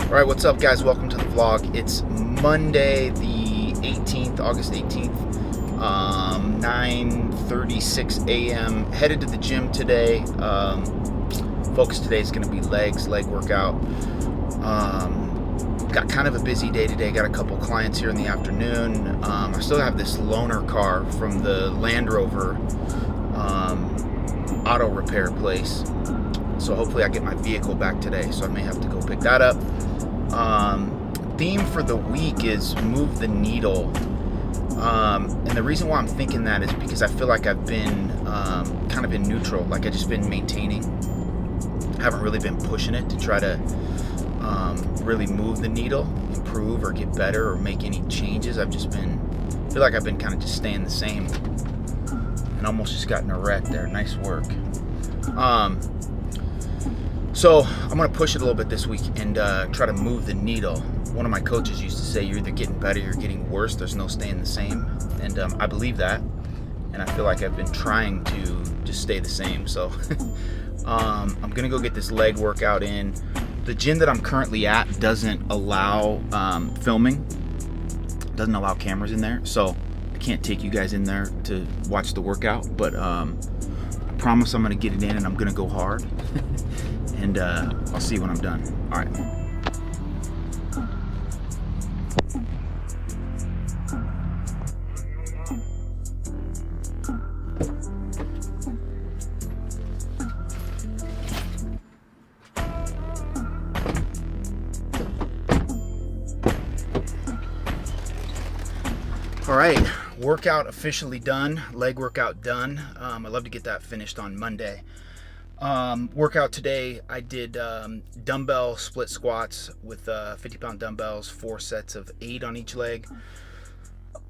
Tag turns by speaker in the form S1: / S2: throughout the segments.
S1: All right, what's up, guys? Welcome to the vlog. It's Monday, the 18th, August 18th, 9:36 a.m. Headed to the gym today. Focus today is going to be leg workout. Got kind of a busy day today. Got a couple clients here in the afternoon. I still have this loaner car from the Land Rover auto repair place. So hopefully I get my vehicle back today. So I may have to go pick that up. Theme for the week is move the needle. And the reason why I'm thinking that is because I feel like I've been kind of in neutral. Like I've just been maintaining. I haven't really been pushing it to try to really move the needle, improve or get better or make any changes. I feel like I've been kind of just staying the same and almost just gotten a wreck there. Nice work. So I'm going to push it a little bit this week and try to move the needle. One of my coaches used to say, you're either getting better or you're getting worse. There's no staying the same. And I believe that. And I feel like I've been trying to just stay the same. So I'm going to go get this leg workout in. The gym that I'm currently at doesn't allow filming. Doesn't allow cameras in there. So I can't take you guys in there to watch the workout. But I promise I'm going to get it in and I'm going to go hard. And I'll see you when I'm done. All right. All right, workout officially done. Leg workout done. I'd love to get that finished on Monday. Workout today, I did dumbbell split squats with 50-pound dumbbells, 4 sets of 8 on each leg.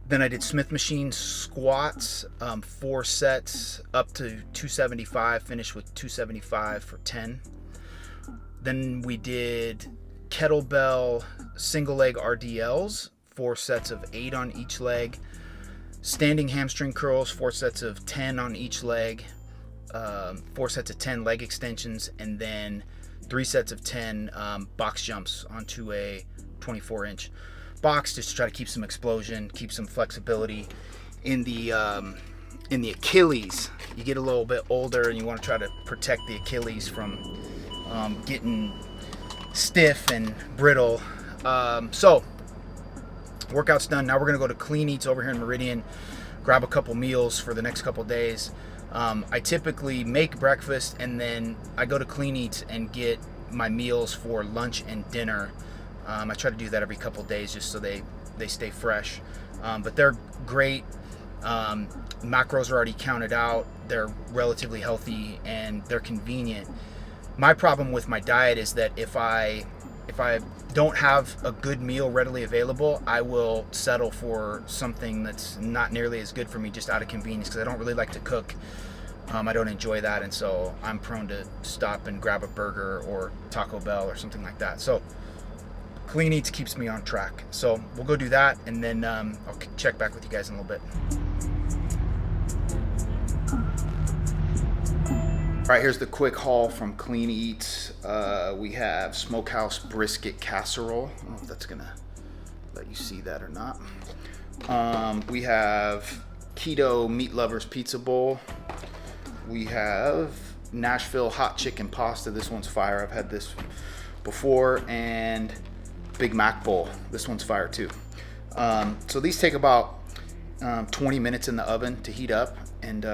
S1: Then I did Smith machine squats, 4 sets up to 275, finished with 275 for 10. Then we did kettlebell single leg RDLs, 4 sets of 8 on each leg. Standing hamstring curls, 4 sets of 10 on each leg. 4 sets of 10 leg extensions, and then 3 sets of 10 box jumps onto a 24-inch box, just to try to keep some explosion, keep some flexibility in the Achilles. You get a little bit older and you want to try to protect the Achilles from getting stiff and brittle. So workout's done. Now we're gonna go to Clean Eats over here in Meridian, grab a couple meals for the next couple days. I typically make breakfast and then I go to Clean Eats and get my meals for lunch and dinner. I try to do that every couple days just so they stay fresh. But they're great. Macros are already counted out. They're relatively healthy and they're convenient. My problem with my diet is that if I don't have a good meal readily available, I will settle for something that's not nearly as good for me just out of convenience, because I don't really like to cook. I don't enjoy that, and so I'm prone to stop and grab a burger or Taco Bell or something like that. So Clean Eats keeps me on track. So we'll go do that, and then I'll check back with you guys in a little bit. All right, here's the quick haul from Clean Eats. We have smokehouse brisket casserole. I don't know if that's gonna let you see that or not. We have keto meat lovers pizza bowl. We have Nashville hot chicken pasta. This one's fire. I've had this before. And Big Mac bowl. This one's fire too. So these take about 20 minutes in the oven to heat up, and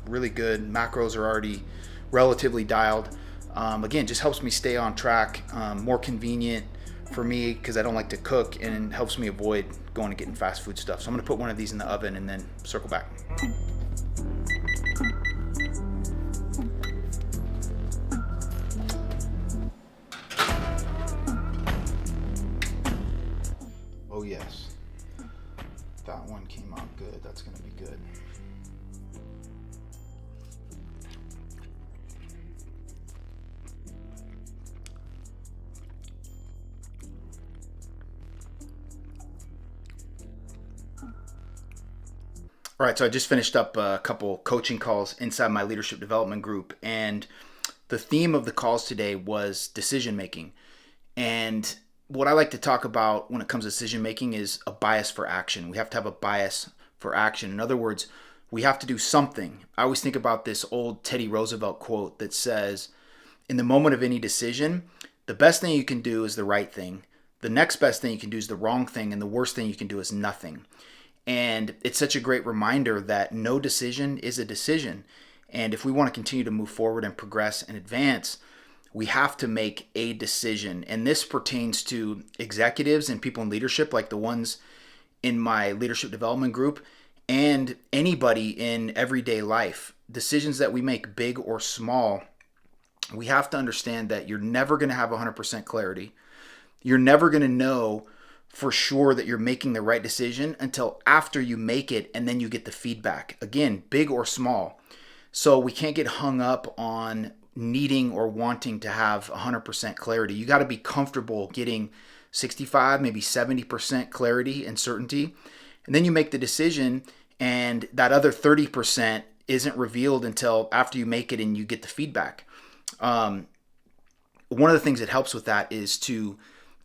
S1: really good. Macros are already relatively dialed. Again, just helps me stay on track. More convenient for me because I don't like to cook, and helps me avoid going and getting fast food stuff. So I'm gonna put one of these in the oven and then circle back. Oh yes, that one came out good. That's gonna be good. All right, so I just finished up a couple coaching calls inside my leadership development group, and the theme of the calls today was decision making. And what I like to talk about when it comes to decision making is a bias for action. We have to have a bias for action. In other words, we have to do something. I always think about this old Teddy Roosevelt quote that says, in the moment of any decision, the best thing you can do is the right thing. The next best thing you can do is the wrong thing. And the worst thing you can do is nothing. And it's such a great reminder that no decision is a decision. And if we want to continue to move forward and progress and advance, we have to make a decision. And this pertains to executives and people in leadership, like the ones in my leadership development group, and anybody in everyday life. Decisions that we make, big or small, we have to understand that you're never going to have 100% clarity. You're never going to know for sure that you're making the right decision until after you make it, and then you get the feedback. Again, big or small. So we can't get hung up on needing or wanting to have 100% clarity. You got to be comfortable getting 65, maybe 70% clarity and certainty. And then you make the decision, and that other 30% isn't revealed until after you make it and you get the feedback. One of the things that helps with that is to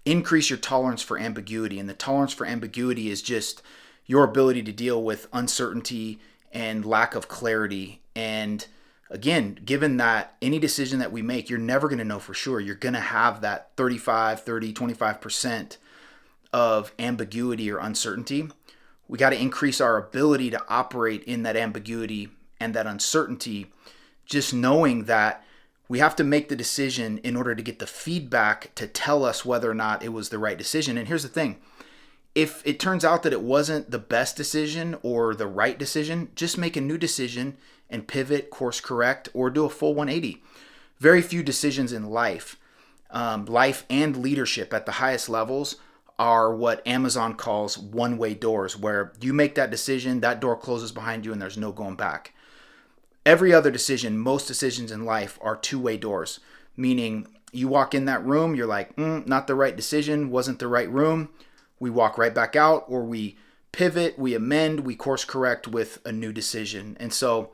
S1: increase your tolerance for ambiguity. And the tolerance for ambiguity is just your ability to deal with uncertainty and lack of clarity. And again, given that any decision that we make, you're never going to know for sure. You're going to have that 35, 30, 25% of ambiguity or uncertainty. We got to increase our ability to operate in that ambiguity and that uncertainty, just knowing that we have to make the decision in order to get the feedback to tell us whether or not it was the right decision. And here's the thing. If it turns out that it wasn't the best decision or the right decision, just make a new decision and pivot, course correct, or do a full 180. Very few decisions in life and leadership at the highest levels are what Amazon calls one-way doors, where you make that decision, that door closes behind you, and there's no going back. Every other decision, most decisions in life are two-way doors, meaning you walk in that room, you're like, not the right decision, wasn't the right room. We walk right back out, or we pivot, we amend, we course correct with a new decision. And so,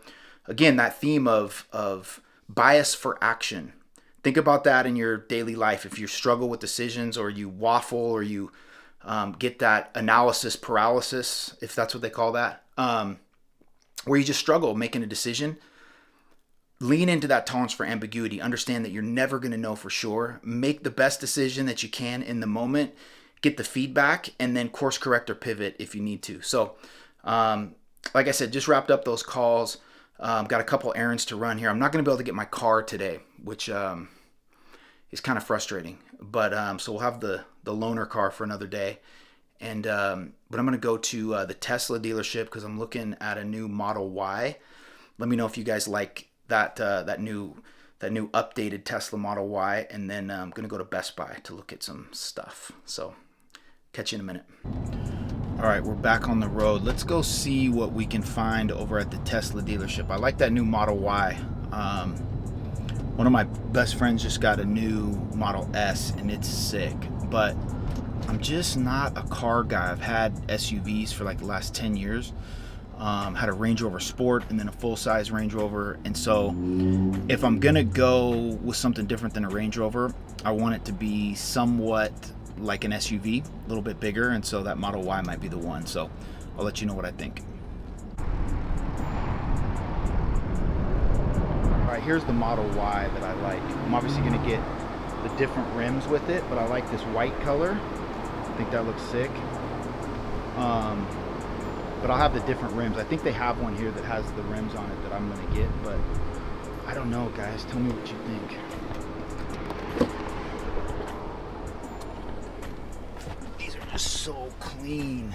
S1: again, that theme of bias for action. Think about that in your daily life. If you struggle with decisions, or you waffle, or you get that analysis paralysis, if that's what they call that, where you just struggle making a decision, lean into that tolerance for ambiguity. Understand that you're never going to know for sure. Make the best decision that you can in the moment. Get the feedback, and then course correct or pivot if you need to. So, like I said, just wrapped up those calls. Got a couple errands to run here. I'm not going to be able to get my car today, which is kind of frustrating. But so we'll have the loaner car for another day. And but I'm going to go to the Tesla dealership because I'm looking at a new Model Y. Let me know if you guys like that new updated Tesla Model Y. And then I'm going to go to Best Buy to look at some stuff. So catch you in a minute. All right, we're back on the road. Let's go see what we can find over at the Tesla dealership. I like that new Model Y. One of my best friends just got a new Model S, and it's sick. But I'm just not a car guy. I've had SUVs for like the last 10 years. Had a Range Rover Sport and then a full-size Range Rover. And so if I'm going to go with something different than a Range Rover, I want it to be somewhat like an SUV, a little bit bigger. And so that Model Y might be the one. So I'll let you know what I think. All right, here's the Model Y that I like. I'm obviously going to get the different rims with it, but I like this white color. I think that looks sick. But I'll have the different rims. I think they have one here that has the rims on it that I'm going to get, but I don't know, guys. Tell me what you think. These are just so clean.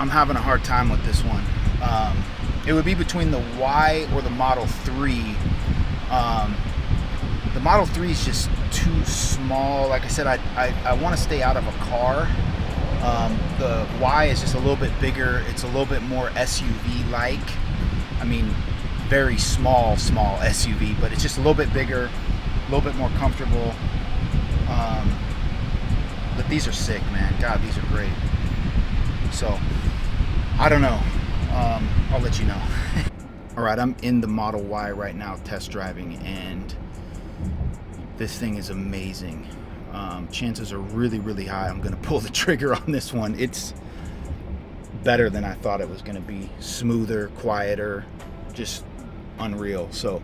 S1: I'm having a hard time with this one. It would be between the Y or the Model 3. The Model 3 is just too small. Like I said, I want to stay out of a car. The Y is just a little bit bigger. It's a little bit more SUV-like. I mean, very small SUV, but it's just a little bit bigger, a little bit more comfortable. these are sick, man. God, these are great. So, I don't know. I'll let you know. All right, I'm in the Model Y right now test driving, and this thing is amazing. Chances are really, really high I'm going to pull the trigger on this one. It's better than I thought it was going to be. Smoother, quieter, just unreal. So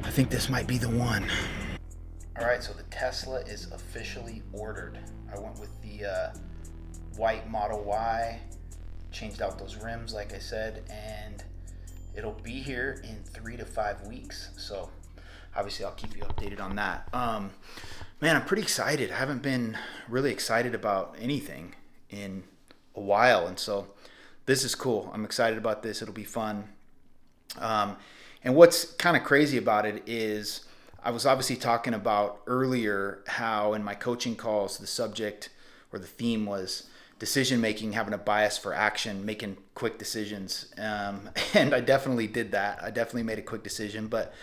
S1: I think this might be the one. All right, so the Tesla is officially ordered. I went with the white Model Y, changed out those rims like I said, and it'll be here in 3 to 5 weeks. So obviously I'll keep you updated on that. Man, I'm pretty excited. I haven't been really excited about anything in a while, and so this is cool. I'm excited about this. It'll be fun. And what's kind of crazy about it is I was obviously talking about earlier how in my coaching calls the subject or the theme was decision making, having a bias for action, making quick decisions. And I definitely did that. I definitely made a quick decision, but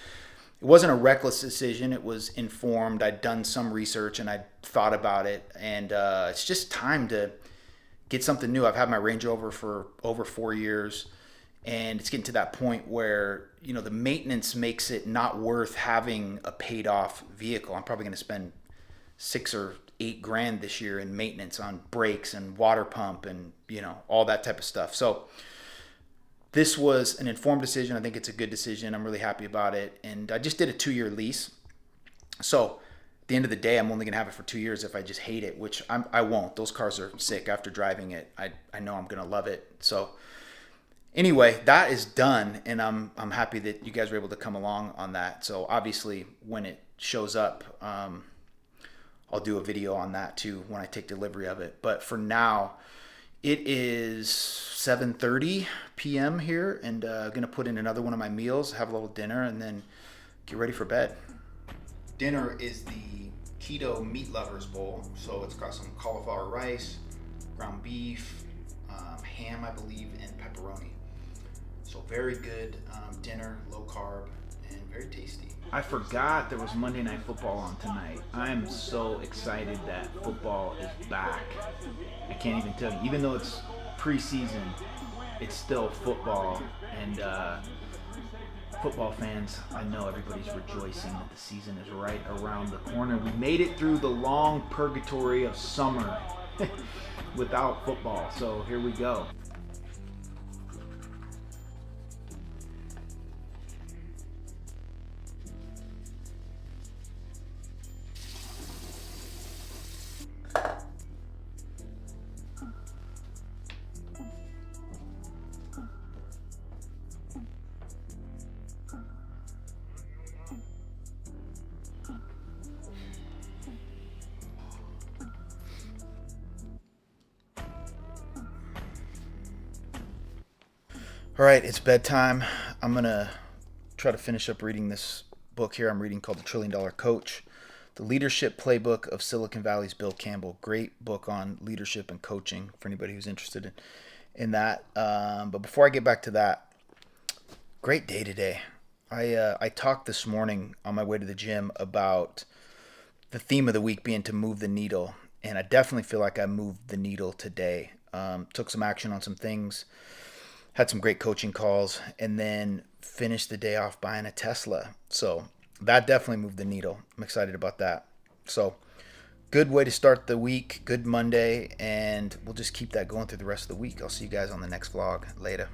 S1: it wasn't a reckless decision. It was informed. I'd done some research and I'd thought about it. And it's just time to get something new. I've had my Range Rover for over 4 years, and it's getting to that point where, you know, the maintenance makes it not worth having a paid off vehicle. I'm probably going to spend $6 or $8 grand this year in maintenance on brakes and water pump and, you know, all that type of stuff. So this was an informed decision. I think it's a good decision. I'm really happy about it. And I just did a 2-year lease. So at the end of the day, I'm only going to have it for 2 years if I just hate it, which I won't. Those cars are sick. After driving it, I know I'm going to love it. So anyway, that is done, and I'm happy that you guys were able to come along on that. So obviously when it shows up, I'll do a video on that too when I take delivery of it. But for now, it is 7:30 p.m. here, and I'm going to put in another one of my meals, have a little dinner, and then get ready for bed. Dinner is the keto meat lovers bowl. So it's got some cauliflower rice, ground beef, ham, I believe, and pepperoni. So very good dinner, low carb, and very tasty.
S2: I forgot there was Monday Night Football on tonight. I'm so excited that football is back. I can't even tell you. Even though it's preseason, it's still football. And football fans, I know everybody's rejoicing that the season is right around the corner. We made it through the long purgatory of summer without football. So here we go.
S1: All right, it's bedtime. I'm going to try to finish up reading this book here I'm reading called The $1 Trillion Coach, The Leadership Playbook of Silicon Valley's Bill Campbell. Great book on leadership and coaching for anybody who's interested in that. But before I get back to that, great day today. I talked this morning on my way to the gym about the theme of the week being to move the needle, and I definitely feel like I moved the needle today. Took some action on some things, had some great coaching calls, and then finished the day off buying a Tesla. So that definitely moved the needle. I'm excited about that. So good way to start the week. Good Monday, and we'll just keep that going through the rest of the week. I'll see you guys on the next vlog. Later.